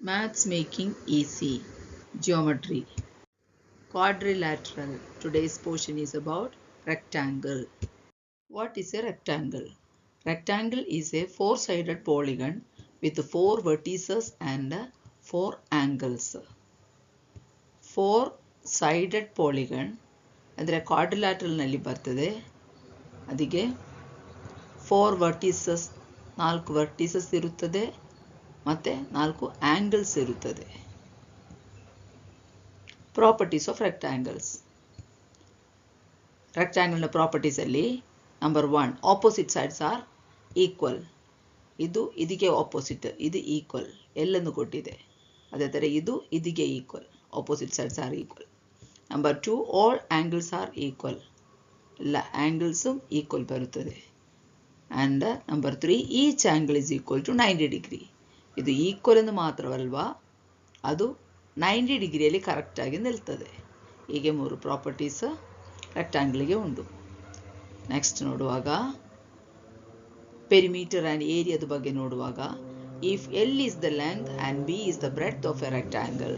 Maths making easy. Geometry. Quadrilateral. Today's portion is about rectangle. What is a rectangle? Rectangle is a four-sided polygon with four vertices and four angles. Four-sided polygon ಅಂದರೆ quadrilateral ನಲ್ಲಿ ಬರ್ತದೆ. ಅದಕ್ಕೆ four vertices, ನಾಲ್ಕು vertices ಇರುತ್ತದೆ ಮತ್ತೆ ನಾಲ್ಕು angles ಇರುತ್ತದೆ. Properties of rectangles. Rectangle ನ properties ಅಲ್ಲಿ number 1, opposite sides are equal. ಇದು ಇದಕ್ಕೆ opposite, ಇದು equal. ಎಲ್ಲನ್ನು ಕೊಟ್ಟಿದೆ. ಅದೇ ತರ ಇದು ಇದಕ್ಕೆ equal. Opposite sides are equal. Number 2, all angles are equal. ಎಲ್ಲ angles equal ಬರುತ್ತದೆ. And number 3, each angle is equal to 90 degree. ಇದು equal ಎಂದು ಮಾತ್ರವಲ್ವಾ, ಅದು 90 ಡಿಗ್ರಿಯಲ್ಲಿ ಕರೆಕ್ಟ್ ಆಗಿ ನಿಲ್ತದೆ. ಹೀಗೆ ಮೂರು ಪ್ರಾಪರ್ಟೀಸ್ ರೆಕ್ಟಾಂಗಲ್ಗೆ ಉಂಟು. ನೆಕ್ಸ್ಟ್ ನೋಡುವಾಗ ಪೆರಿಮೀಟರ್ ಆ್ಯಂಡ್ ಏರಿಯಾದ ಬಗ್ಗೆ ನೋಡುವಾಗ, if L is the length and B is the breadth of a rectangle,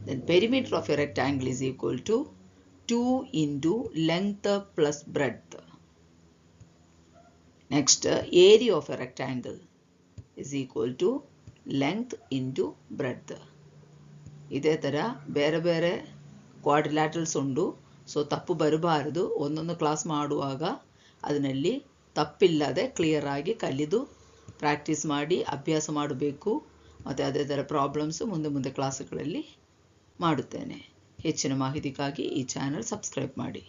then perimeter of a rectangle is equal to 2 into length plus breadth. Next, area of a rectangle is equal to length into breadth. ಇದೇ ಥರ ಬೇರೆ ಬೇರೆ ಕ್ವಾಡ್ರಿಲ್ಯಾಟರಲ್ಸ್ ಉಂಟು. So ತಪ್ಪು ಬರಬಾರದು. ಒಂದೊಂದು class ಮಾಡುವಾಗ ಅದರಲ್ಲಿ ತಪ್ಪಿಲ್ಲದೆ ಕ್ಲಿಯರ್ ಆಗಿ ಕಲಿದು ಪ್ರಾಕ್ಟೀಸ್ ಮಾಡಿ ಅಭ್ಯಾಸ ಮಾಡಬೇಕು. ಮತ್ತು ಅದೇ ಥರ ಪ್ರಾಬ್ಲಮ್ಸು ಮುಂದೆ ಕ್ಲಾಸ್ಗಳಲ್ಲಿ ಮಾಡುತ್ತೇನೆ. ಹೆಚ್ಚಿನ ಮಾಹಿತಿಗಾಗಿ ಈ ಚಾನಲ್ ಸಬ್ಸ್ಕ್ರೈಬ್ ಮಾಡಿ.